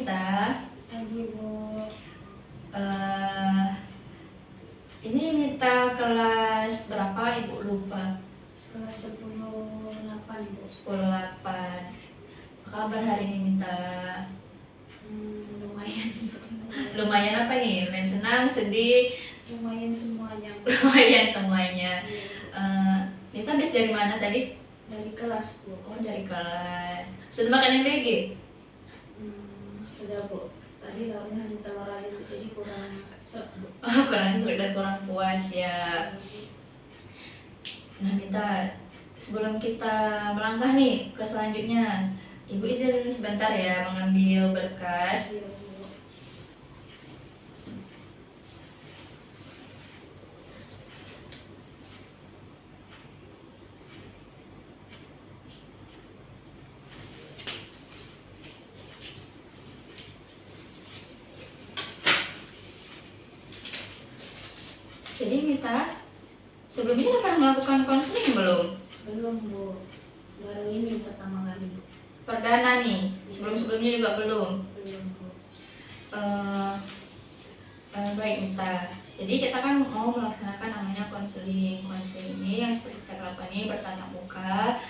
Mita. Pagi, Bu. Eh, ini Mita kelas berapa? Ibu lupa. Kelas 10-8, Bu. 10-8. Apa kabar hari ini Mita? Lumayan. Lumayan apa nih? Lumayan senang, sedih? Lumayan semuanya, Bu. Lumayan semuanya. Iya. Mita habis dari mana tadi? Dari kelas, Bu. Oh, dari kelas. Sudah makan MBG? Sudah, Bu. Tadi lauknya hanya telur aja, Bu. Jadi kurang seret, Bu. Oh, kurang dan kurang puas ya. Nah Mita, sebelum kita melangkah nih ke selanjutnya, Ibu izin sebentar ya mengambil berkas. Iya, Bu. Jadi Mita, sebelumnya udah pernah melakukan konseling belum? Belum, Bu. Baru ini pertama kali, Bu. Perdana nih, sebelum-sebelumnya juga belum. Belum, Bu. Baik Mita, jadi kita kan mau melaksanakan namanya konseling. Konseling ini yang seperti kita lakukan ini bertatap muka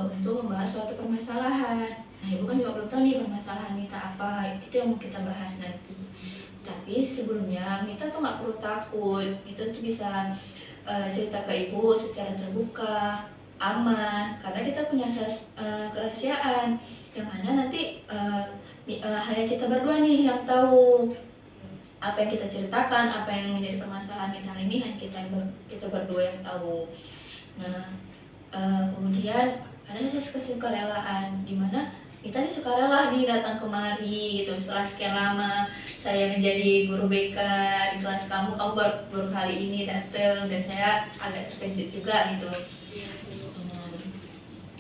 untuk membahas suatu permasalahan. Nah Ibu kan juga belum tahu nih permasalahan Mita apa, itu yang mau kita bahas nanti. Tapi sebelumnya Mita tuh nggak perlu takut, Mita tuh bisa cerita ke Ibu secara terbuka, aman, karena kita punya kerahasiaan yang mana nanti hanya kita berdua nih yang tahu apa yang kita ceritakan, apa yang menjadi permasalahan kita hari ini hanya kita berdua yang tahu. Nah kemudian ada asas kesukarelaan di mana kita ini sukarela nih datang kemari gitu. Setelah sekian lama saya menjadi guru BK di kelas kamu baru kali ini datang dan saya agak terkejut juga gitu.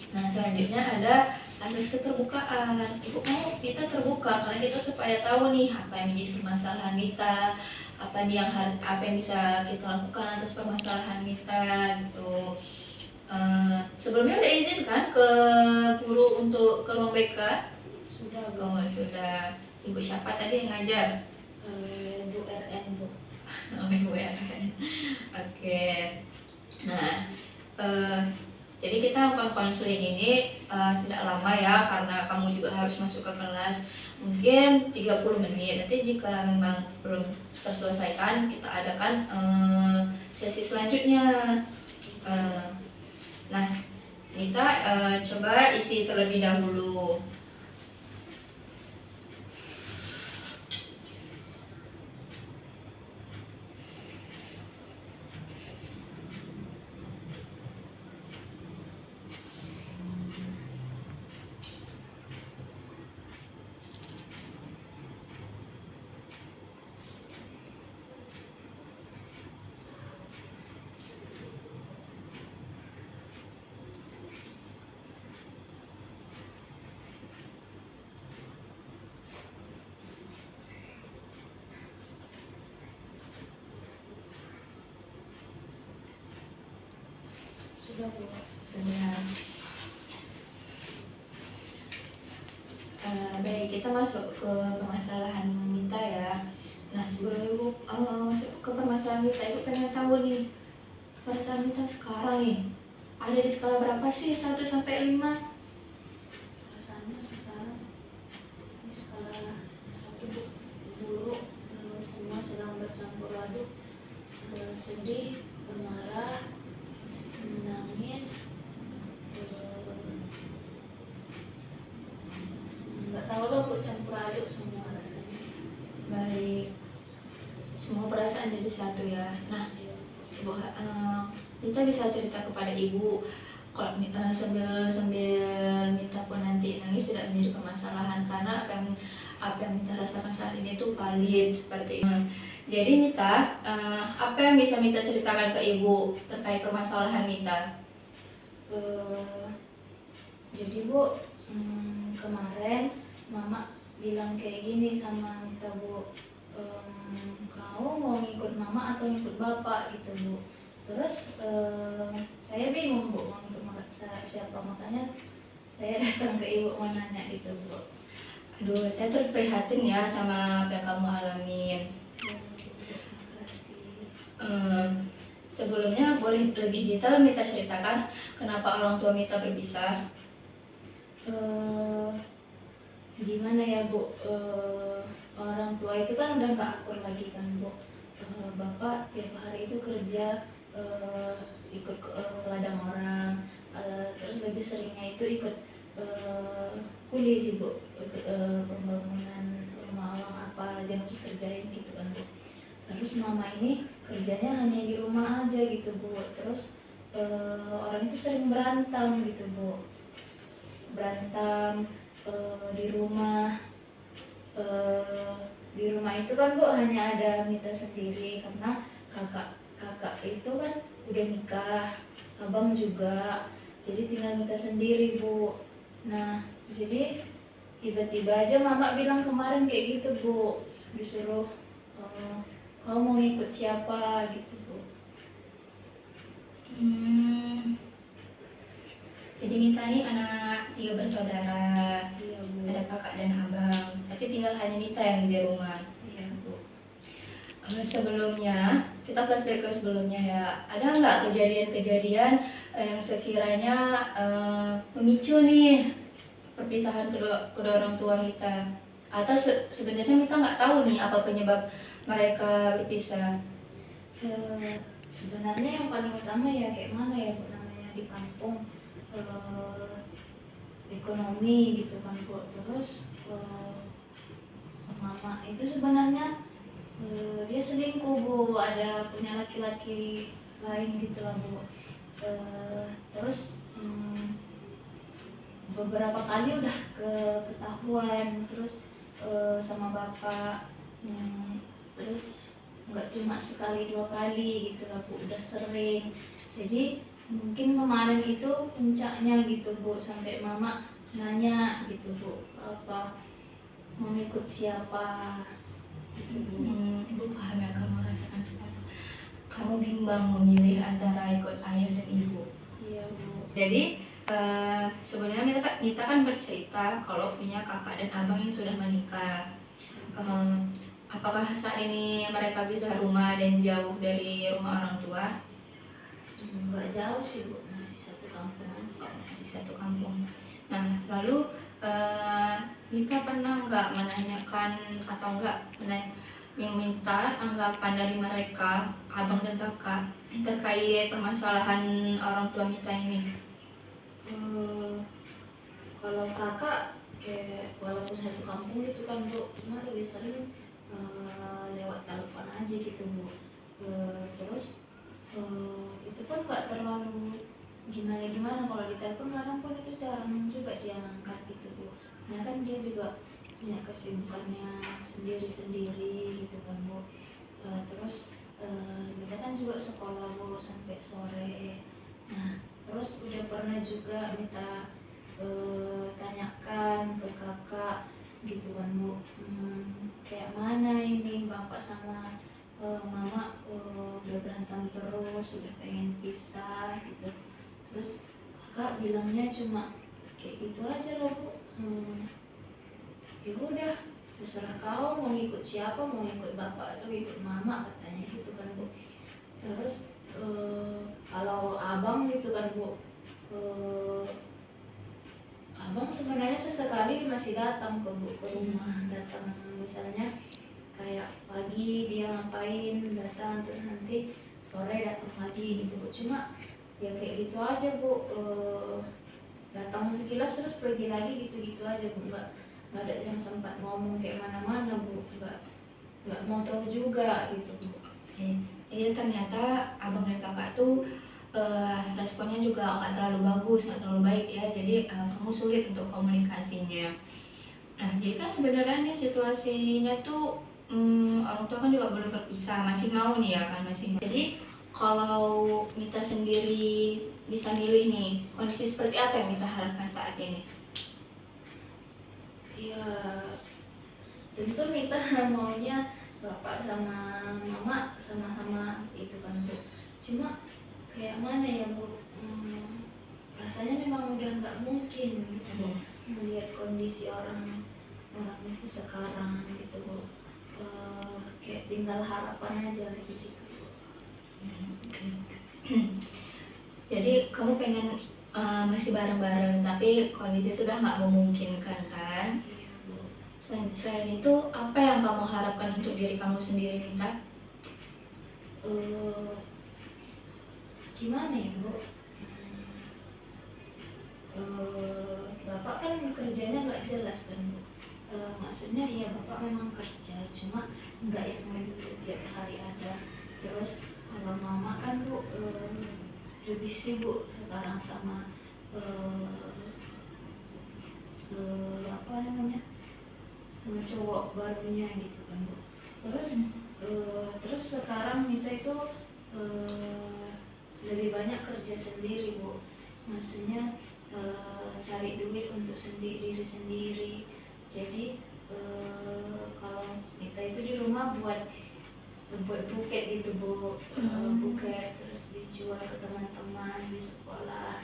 Nah selanjutnya ada asas keterbukaan. Ibu mau kita terbuka karena kita supaya tahu nih apa yang menjadi permasalahan kita, apa yang bisa kita lakukan atas permasalahan kita gitu. Sebelumnya udah izin kan ke guru untuk ke ruang BK? Sudah, Bu. Oh sudah. Ibu siapa tadi yang ngajar? Bu RN, Bu. Oh Ibu RN. Oke. Nah jadi kita melakukan konseling ini tidak lama ya, karena kamu juga harus masuk ke kelas. Mungkin 30 menit. Nanti jika memang belum terselesaikan, kita adakan sesi selanjutnya. Nah, Mita coba isi terlebih dahulu. Sudah, Bu. Sudah. Baik, kita masuk ke permasalahan Mita ya. Nah, sebelum Ibu masuk ke permasalahan Mita, Ibu pengen tahu nih, perasaan Mita sekarang nih, ada di skala berapa sih? 1 sampai 5? Rasanya sekarang di skala 1, Bu. Buruk, semua sedang bercampur aduk. Sedih, marah, menangis, nggak tahu loh, Bu, campur aduk semua rasanya. Baik, semua perasaan jadi satu ya. Nah, Ibu, Mita bisa cerita kepada Ibu kalau sambil Mita pun nanti nangis tidak menjadi permasalahan, karena apa yang Mita rasakan saat ini itu valid seperti itu. Jadi Mita, apa yang bisa Mita ceritakan ke Ibu terkait permasalahan Mita? Jadi, Bu, kemarin Mama bilang kayak gini sama Mita, Bu. Kau mau ngikut Mama atau ngikut Bapak gitu, Bu. Terus saya bingung, Bu, mau ngikut siapa, makanya saya datang ke Ibu mau nanya gitu, Bu. Aduh, saya turut prihatin ya sama apa yang kamu alamin. Ya, terima kasih. Eh, Sebelumnya boleh lebih detail Mita ceritakan kenapa orang tua Mita berpisah? Eh, Gimana ya Bu, orang tua itu kan udah nggak akur lagi kan Bu. Bapak tiap hari itu kerja, ikut ke ladang orang, terus lebih seringnya itu ikut kuli sih Bu, ikut pembangunan rumah orang apa aja yang dikerjain gitu kan Bu. Terus mama ini kerjanya hanya di rumah aja gitu Bu. Terus orang itu sering berantem gitu Bu, berantem di rumah. Eh, di rumah itu kan Bu hanya ada Mita sendiri karena kakak itu kan udah nikah, abang juga, jadi tinggal Mita sendiri Bu. Nah jadi tiba-tiba aja mama bilang kemarin kayak gitu Bu, disuruh kamu mau ngikut siapa gitu Bu. Jadi Mita ini anak 3 bersaudara, Iya Bu. ada kakak dan abang, tapi tinggal hanya Mita yang di rumah. Iya Bu. Sebelumnya, kita flashback ke sebelumnya ya, ada nggak kejadian-kejadian yang sekiranya memicu nih perpisahan kedua orang tua Mita? Atau sebenarnya Mita nggak tahu nih apa penyebab mereka berpisah? Sebenarnya yang paling utama ya kayak mana ya Bu, namanya di kampung, ekonomi gitu kan Bu. Terus mama itu sebenarnya dia selingkuh Bu, ada punya laki-laki lain gitu lah Bu. Terus beberapa kali udah ketahuan terus sama bapak. Terus nggak cuma sekali 2 kali gitu lah Bu, udah sering. Jadi mungkin kemarin itu puncaknya gitu Bu, sampai mama nanya gitu Bu, apa mau ikut siapa gitu Bu. Ibu paham yang kamu rasakan sekarang. Kamu bimbang memilih antara ikut ayah dan ibu. Iya Bu. Jadi sebenarnya Mita kan bercerita kalau punya kakak dan abang yang sudah menikah. Apakah saat ini mereka bisa rumah dan jauh dari rumah orang tua? Nggak jauh sih Bu, masih satu kampung aja. Masih satu kampung. Nah, lalu Mita pernah nggak menanyakan atau nggak minta tanggapan dari mereka, abang dan kakak, terkait permasalahan orang tua Mita ini? Kalau kakak kayak walaupun satu kampung gitu kan Bu, cuma lebih sering lewat telepon aja gitu Bu. Terus itu pun nggak terlalu gimana kalau di telepon, kadang pun itu jarang juga dia ngangkat gitu Bu. Nah kan dia juga punya kesibukannya sendiri-sendiri gitu kan Bu. Terus kita kan juga sekolah Bu sampai sore. Nah terus udah pernah juga minta tanyakan ke kakak gitu kan Bu, kayak mana ini bapak sama mama udah berantem terus, udah pengen pisah gitu. Terus kakak bilangnya cuma kayak gitu aja loh Bu, ya udah terserah kau mau ikut siapa, mau ikut bapak atau ikut mama, katanya gitu kan Bu. Terus kalau abang gitu kan Bu, abang sebenarnya sesekali masih datang ke rumah, datang misalnya kayak pagi dia ngapain datang, terus nanti sore datang lagi gitu Bu. Cuma ya kayak gitu aja Bu, datang sekilas terus pergi lagi gitu-gitu aja Bu, nggak ada yang sempat ngomong kayak mana-mana Bu, nggak mau tahu juga gitu Bu. Jadi ternyata abang dan kakak tuh responnya juga nggak terlalu bagus, nggak terlalu baik ya. Jadi kamu sulit untuk komunikasinya. Nah, jadi kan sebenarnya nih situasinya tuh orang tua kan juga belum berpisah, masih mau nih ya kan, masih mau. Jadi kalau Mita sendiri bisa milih nih, kondisi seperti apa yang Mita harapkan saat ini? Ya tentu Mita maunya bapak sama mama sama-sama itu kan Bu. Cuma kayak mana ya Bu, rasanya memang udah nggak mungkin gitu Bu, melihat kondisi orang orang itu sekarang gitu Bu. Kayak tinggal harapan aja lagi gitu Bu. Oke. Jadi kamu pengen masih bareng-bareng, tapi kondisi itu udah nggak memungkinkan kan? Iya Bu. Selain itu, apa yang kamu harapkan untuk diri kamu sendiri, Minta? Eh, Gimana ya Bu? Bapak kan kerjanya nggak jelas kan Bu. Maksudnya ya bapak memang kerja, cuma nggak yang tiap hari ada. Terus kalau mama kan Bu lebih sibuk sekarang sama apa namanya, sama cowok barunya gitu kan Bu. Terus sekarang Mita itu lebih banyak kerja sendiri Bu. Maksudnya cari duit untuk diri sendiri. Jadi kalau Mita itu di rumah buat buket gitu Bu. Buket terus dijual ke teman-teman di sekolah.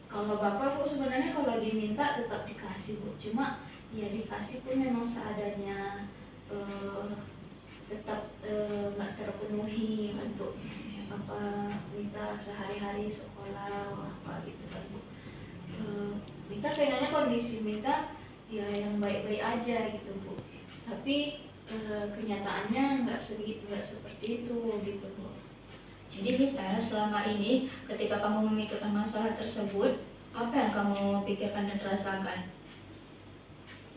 Kalau bapak Bu sebenarnya kalau diminta tetap dikasih Bu, cuma ya dikasih pun memang seadanya, tetap nggak terpenuhi untuk apa Mita sehari-hari sekolah apa gitu kan Bu. Mita pengennya kondisi Mita ya yang baik-baik aja gitu Bu, tapi kenyataannya nggak seperti itu gitu Bu. Jadi Mita, selama ini ketika kamu memikirkan masalah tersebut, apa yang kamu pikirkan dan rasakan?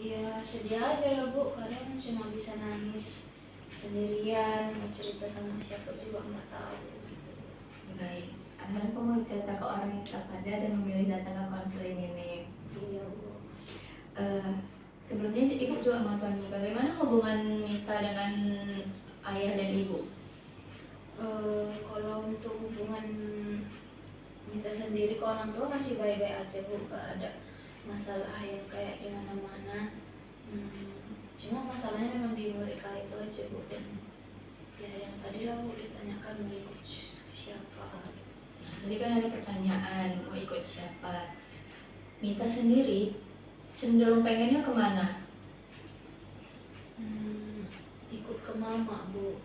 Ya sedih aja lah Bu, kadang cuma bisa nangis sendirian, mau cerita sama siapa juga nggak tahu gitu. Baik, akhirnya kamu cerita ke orang yang tepat dan memilih datang ke konseling ini. Iya Bu. Sebelumnya ibu juga mau tanya, bagaimana hubungan Mita dengan ayah dan ibu? Kalau untuk hubungan Mita sendiri ke orang tua masih baik-baik aja Bu, gak ada masalah yang kayak di mana-mana. Cuma masalahnya memang di mereka itu aja Bu, dan ya yang tadi lah Bu ditanyakan mau ikut siapa. Nah, tadi kan ada pertanyaan mau ikut siapa. Mita sendiri cenderung pengennya kemana? Ikut ke mama Bu.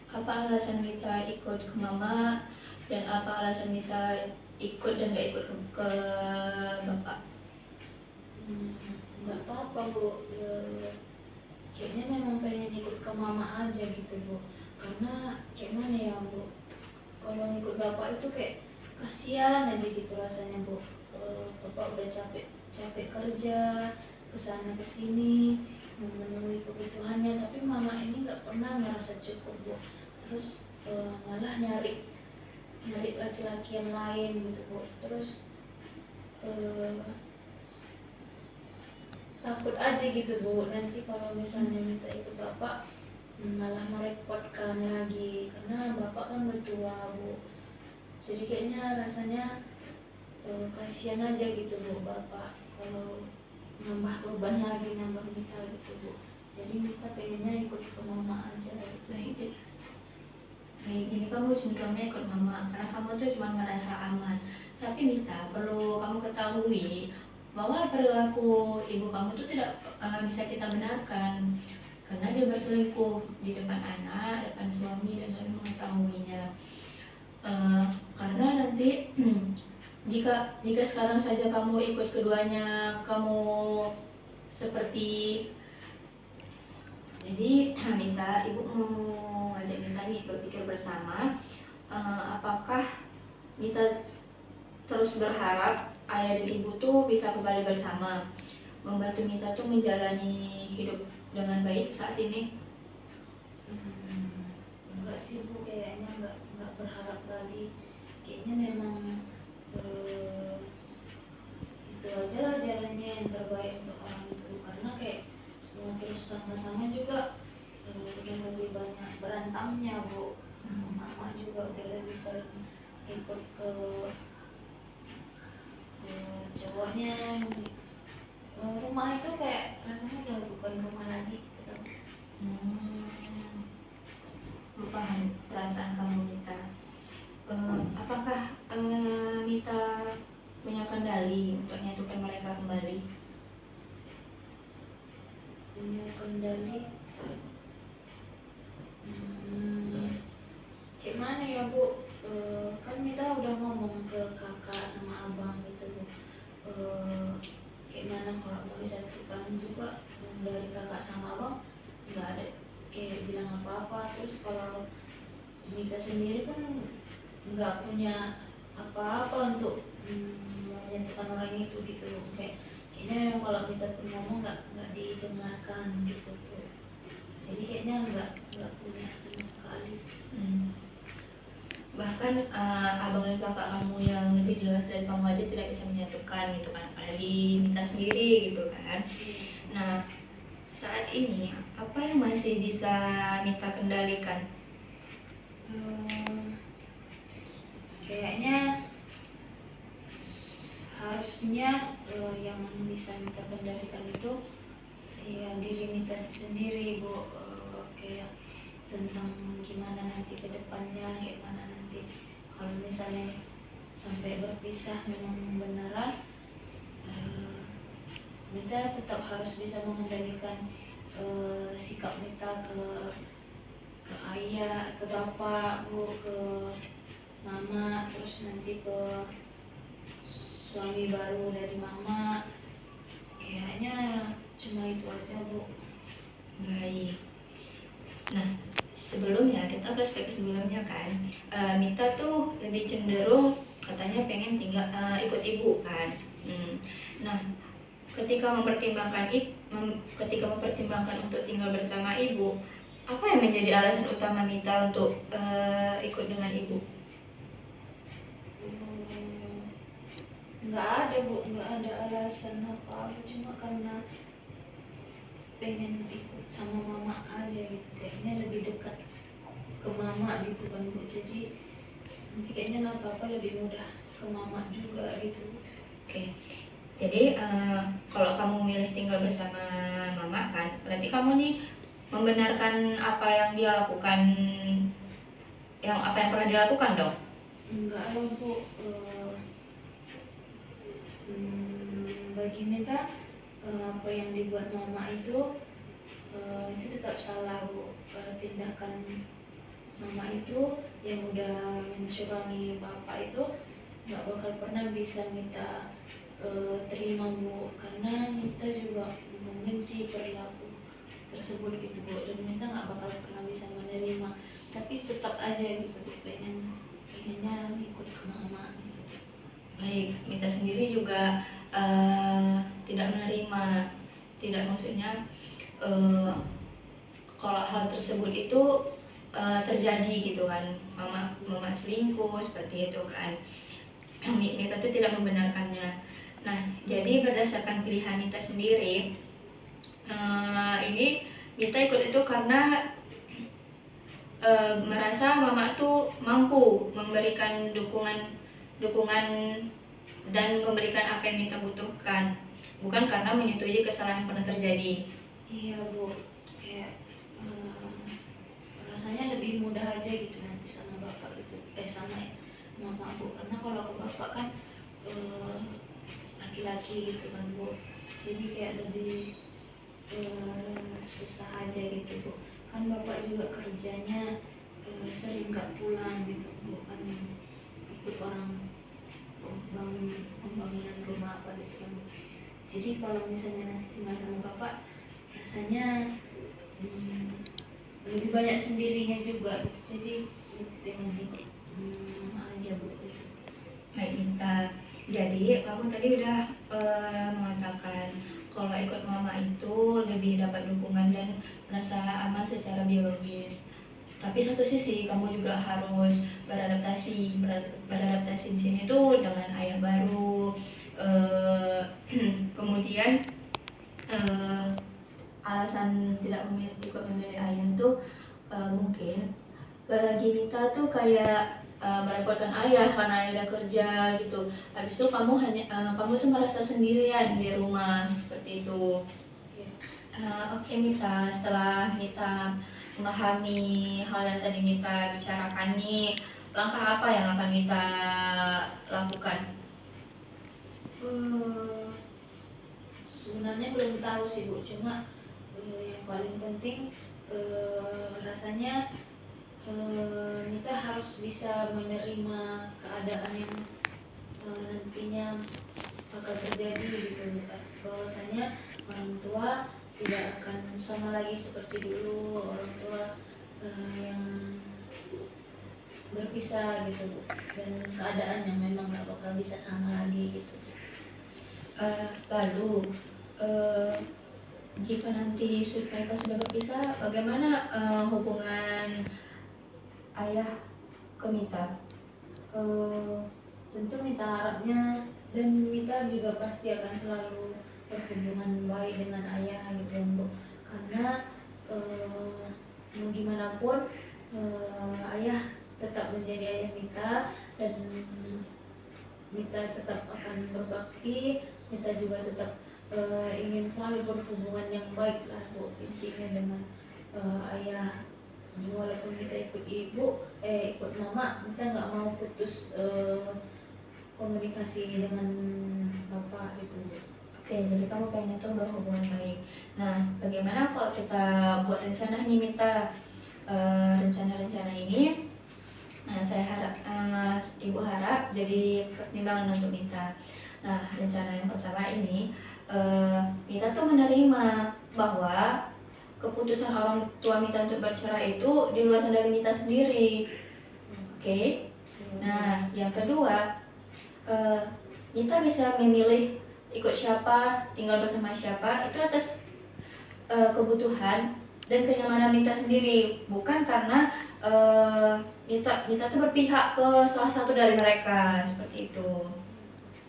Apa alasan Mita ikut ke mama dan apa alasan Mita ikut dan gak ikut ke bapak? Nggak apa-apa Bu. Kayaknya memang pengen ikut ke mama aja gitu Bu, karena kayak mana ya Bu, kalau ikut bapak itu kayak kasihan aja gitu rasanya Bu. Bapak udah capek kerja kesana kesini memenuhi kebutuhannya, tapi mama ini nggak pernah ngerasa cukup Bu. Terus malah nyari laki-laki yang lain gitu Bu. Terus takut aja gitu Bu, nanti kalau misalnya minta ikut bapak malah merepotkan lagi, karena bapak kan udah tua Bu. Jadi kayaknya rasanya kasihan aja gitu Bu bapak kalau nambah beban lagi, nambah Mita gitu Bu. Jadi Mita pengennya ikut ke mama aja gitu. Baik, ini kamu cenderungnya ikut mama karena kamu tuh cuma merasa aman. Tapi Mita, perlu kamu ketahui bahwa perilaku ibu kamu tuh tidak bisa kita benarkan, karena dia berselingkuh di depan anak, depan suami, dan kami mengetahuinya. Karena nanti jika sekarang saja kamu ikut keduanya, kamu seperti, jadi Mita, ibu mau ngajak Mita nih berpikir bersama, apakah Mita terus berharap ayah dan ibu tuh bisa kembali bersama, membantu Mita tuh menjalani hidup dengan baik saat ini? Enggak sih Bu, kayaknya enggak berharap lagi. Kayaknya memang itu aja lah jalannya yang terbaik untuk orang itu, karena kayak mau terus sama-sama juga udah lebih banyak berantamnya Bu. Mama juga udah lebih sering ikut ke cowoknya. Rumah itu kayak rasanya udah bukan rumah lagi gitu kan. Paham perasaan kamu Mita. Apakah Mita punya kendali untuk menyatukan mereka kembali? disatukan juga dari kakak sama abang nggak ada kayak bilang apa-apa. Terus kalau Mita sendiri pun nggak punya apa-apa untuk menyatukan orang itu gitu. Kayaknya memang kalau Mita pun ngomong nggak didengarkan gitu tuh. Jadi kayaknya nggak punya sama sekali. Bahkan abang dan kakak kamu yang lebih jelas dari kamu aja tidak bisa menyatukan gitu kan, apalagi Mita sendiri gitu kan. Nah, saat ini apa yang masih bisa Mita kendalikan? Kayaknya harusnya yang bisa Mita kendalikan itu ya diri Mita sendiri, Bu. Kayak tentang gimana nanti ke depannya, kayak mana nanti kalau misalnya sampai berpisah memang beneran, Mita tetap harus bisa mengendalikan sikap Mita ke ayah, ke bapak, Bu, ke mama, terus nanti ke suami baru dari mama. Kayaknya cuma itu aja, Bu. Baik. Nah, sebelumnya kita flashback sebelumnya kan, Mita tuh lebih cenderung katanya pengen tinggal ikut ibu kan. Nah, ketika mempertimbangkan untuk tinggal bersama ibu, apa yang menjadi alasan utama Mita untuk ikut dengan ibu? Nggak ada, Bu, nggak ada alasan apa-apa, cuma karena pengen ikut sama mama aja gitu. Kayaknya lebih dekat ke mama gitu kan, Bu. Jadi nanti kayaknya nggak apa-apa, lebih mudah ke mama juga gitu. Oke. Jadi kalau kamu milih tinggal bersama mama kan, berarti kamu nih membenarkan apa yang dia lakukan, apa yang pernah dilakukan dong? Enggak lah, Bu. Bagi Mita apa yang dibuat mama itu tetap salah, Bu. Tindakan mama itu yang udah mencurangi bapak itu nggak bakal pernah bisa Mita terima, Bu, karena Mita juga membenci perilaku tersebut gitu, Bu, dan Mita nggak bakal pernah bisa menerima. Tapi tetap aja gitu, Bu, pengennya ikut ke mama gitu. Baik, Mita sendiri juga tidak menerima, tidak maksudnya kalau hal tersebut itu terjadi gitu kan, mama selingkuh seperti itu kan. Mita tuh tidak membenarkannya. Nah, jadi berdasarkan pilihan Mita sendiri, ini Mita ikut itu karena merasa mama tuh mampu memberikan dukungan dan memberikan apa yang Mita butuhkan, bukan karena menyetujui kesalahan yang pernah terjadi. Iya, Bu, kayak rasanya lebih mudah aja gitu nanti sama bapak itu, sama mama, Bu, karena kalau ke bapak kan laki-laki gitu kan, Bu. Jadi kayak lebih susah aja gitu, Bu. Kan bapak juga kerjanya sering nggak pulang gitu, Bu, kan ikut orang bangun pembangunan rumah apa gitu kan. Jadi kalau misalnya nanti tinggal sama bapak, rasanya lebih banyak sendirinya juga gitu. Jadi pengen ikut aja, Bu, gitu. Baik Mita, jadi kamu tadi udah mengatakan kalau ikut mama itu lebih dapat dukungan dan merasa aman secara biologis. Tapi satu sisi kamu juga harus beradaptasi di sini tuh dengan ayah baru. Kemudian alasan tidak ikut memilih ayah tuh mungkin bagi Mita tuh kayak merepotkan ayah karena ayah udah kerja gitu. Habis itu kamu tuh merasa sendirian di rumah seperti itu. Oke Mita, setelah Mita memahami hal yang tadi Mita bicarakan nih, langkah apa yang akan Mita lakukan? Sebenarnya belum tahu sih, Bu, cuma yang paling penting rasanya Mita harus bisa menerima keadaan yang nantinya bakal terjadi gitu. Bahwasanya tua tidak akan sama lagi seperti dulu, orang tua yang berpisah gitu Bu, dan keadaan yang memang gak bakal bisa sama lagi gitu. Lalu jika nanti mereka sudah berpisah, bagaimana hubungan ayah ke Mita? Tentu Mita harapnya, dan Mita juga pasti akan selalu berhubungan baik dengan ayah gitu Bu, karena mau gimana pun ayah tetap menjadi ayah Mita, dan Mita tetap akan berbakti. Mita juga tetap ingin selalu berhubungan yang baik lah Bu, intinya dengan ayah. Walaupun kita ikut ikut mama, kita nggak mau putus komunikasi dengan bapak gitu Bu. Oke, jadi kamu pengen itu berhubungan baik. Nah, bagaimana kalau kita buat rencana nih Mita? Rencana-rencana ini saya harap ibu harap jadi pertimbangan untuk Mita. Nah, rencana yang pertama ini Mita tuh menerima bahwa keputusan orang tua Mita untuk bercerai itu di luar kendali Mita sendiri. Oke. Nah, yang kedua, Mita bisa memilih ikut siapa, tinggal bersama siapa, itu atas kebutuhan dan kenyamanan Mita sendiri, bukan karena Mita tuh berpihak ke salah satu dari mereka, seperti itu.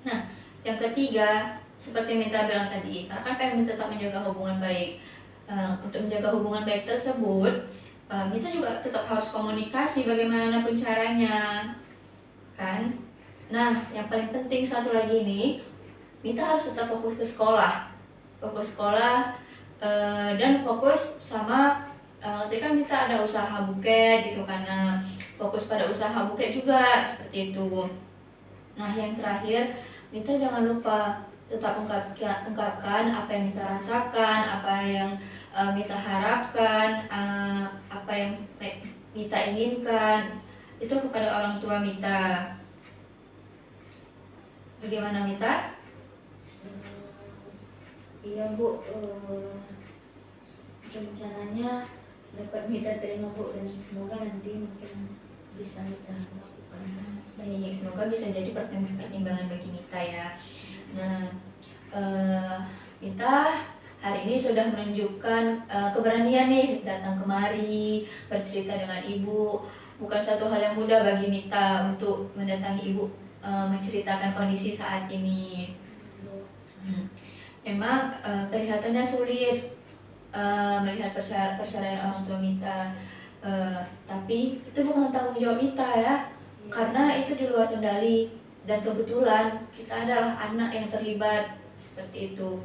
Nah, yang ketiga, seperti Mita bilang tadi, karena kan pengen tetap menjaga hubungan baik. Untuk menjaga hubungan baik tersebut, Mita juga tetap harus komunikasi bagaimanapun caranya, kan? Nah, yang paling penting satu lagi nih, Mita harus tetap fokus ke sekolah, dan fokus sama tadi kan Mita ada usaha buket gitu, karena fokus pada usaha buket juga seperti itu. Nah, yang terakhir, Mita jangan lupa tetap ungkapkan apa yang Mita rasakan, apa yang Mita harapkan, apa yang Mita inginkan itu kepada orang tua Mita. Bagaimana Mita? Iya Bu, rencananya dapat Mita terima Bu, dan semoga nanti mungkin bisa Mita lakukan. Baik, semoga bisa jadi pertimbangan bagi Mita ya. Nah, Mita hari ini sudah menunjukkan keberanian nih datang kemari bercerita dengan ibu. Bukan satu hal yang mudah bagi Mita untuk mendatangi ibu menceritakan kondisi saat ini. Memang kelihatannya sulit melihat perceraian orang tua Mita, tapi itu bukan tanggung jawab Mita ya, karena itu di luar kendali, dan kebetulan kita ada anak yang terlibat seperti itu.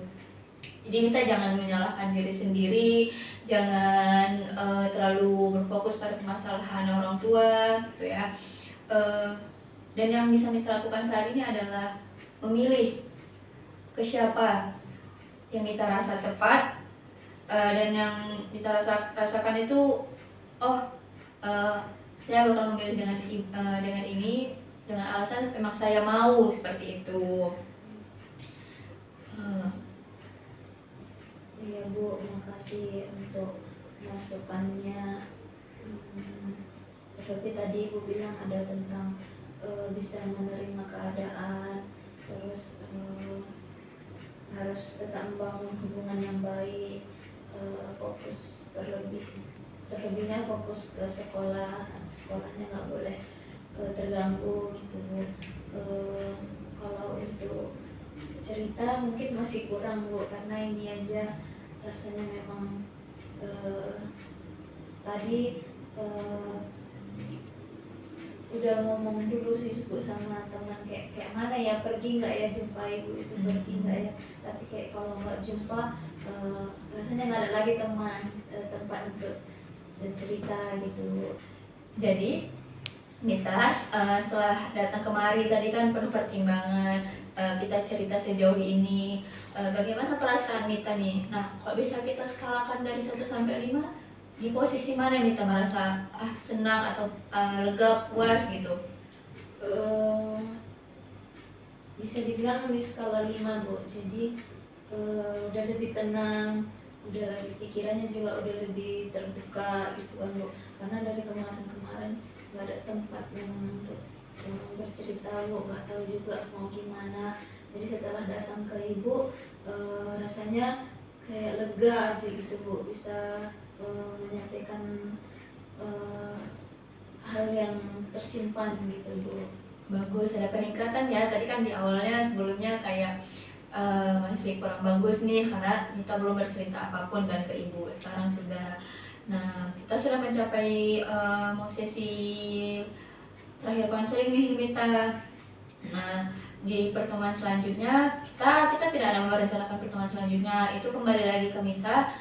Jadi Mita jangan menyalahkan diri sendiri, jangan terlalu berfokus pada permasalahan orang tua gitu ya. Dan yang bisa Mita lakukan saat ini adalah memilih ke siapa yang Mita rasa tepat, dan yang Mita rasakan itu, saya bakal memilih dengan ini, dengan alasan memang saya mau seperti itu. Iya Bu, makasih untuk masukannya. Tapi tadi Ibu bilang ada tentang bisa menerima keadaan, terus harus tetap membangun hubungan yang baik, fokus terlebihnya fokus ke sekolahnya nggak boleh terganggu gitu Bu. Kalau untuk cerita mungkin masih kurang Bu, karena ini aja rasanya memang tadi udah ngomong dulu sih Bu sama teman kayak mana ya, pergi nggak ya jumpa ibu itu, pergi nggak ya, tapi kayak kalau nggak jumpa rasanya nggak ada lagi tempat untuk cerita gitu. Jadi Mita setelah datang kemari tadi kan penuh pertimbangan, kita cerita sejauh ini, bagaimana perasaan Mita nih? Nah, kalau bisa kita skalakan dari 1 sampai 5, di posisi mana Mita merasa senang atau lega, puas gitu? Bisa dibilang di skala 5 Bu. Jadi udah lebih tenang, udah lebih pikirannya juga udah lebih terbuka gitu kan Bu. Karena dari kemarin-kemarin nggak ada tempat yang untuk bercerita Bu, nggak tahu juga mau gimana. Jadi setelah datang ke Ibu rasanya kayak lega aja gitu Bu, bisa menyampaikan hal yang tersimpan gitu Bu. Bagus, ada peningkatan ya. Tadi kan di awalnya sebelumnya kayak masih kurang bagus nih karena kita belum bercerita apapun kan ke ibu. Sekarang sudah. Nah, kita sudah mencapai mau sesi terakhir konseling nih Mita. Nah, di pertemuan selanjutnya kita tidak ada merencanakan pertemuan selanjutnya. Itu kembali lagi ke Mita.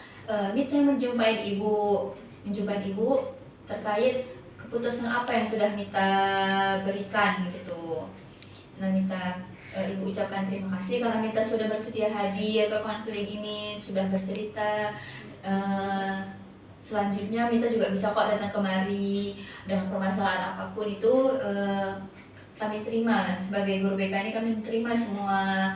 Mita yang menjumpai ibu terkait keputusan apa yang sudah Mita berikan gitu. Nah, Mita, Ibu ucapkan terima kasih karena Mita sudah bersedia hadir ke konseling ini, sudah bercerita. Selanjutnya Mita juga bisa kok datang kemari dengan permasalahan apapun itu. Kami terima sebagai guru BK ini, kami terima semua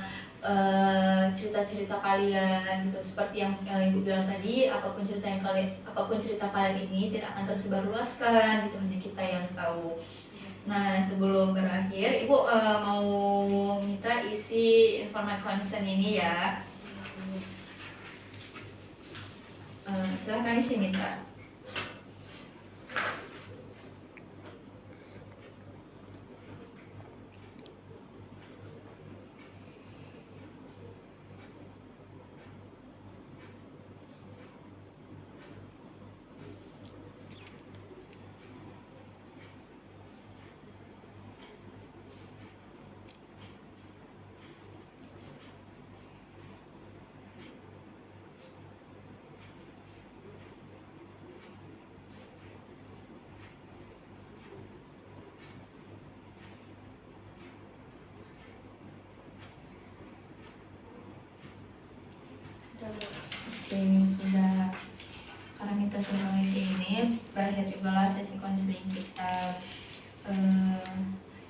cerita-cerita kalian gitu. Seperti yang Ibu bilang tadi, apapun cerita kalian ini tidak akan tersebarluaskan gitu, hanya kita yang tahu. Nah, sebelum berakhir, Ibu mau minta isi informasi konsen ini ya. Silahkan isi Mita. Oke, sudah. Karena kita sudah mengisi ini, berakhir juga lah sesi konseling kita.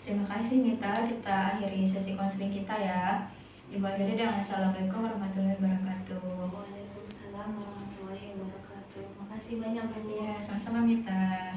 Terima kasih Mita, kita akhiri sesi konseling kita ya. Ibu akhiri dengan Assalamualaikum warahmatullahi wabarakatuh. Waalaikumsalam warahmatullahi wabarakatuh. Makasih banyak Bu. Iya, sama-sama Mita.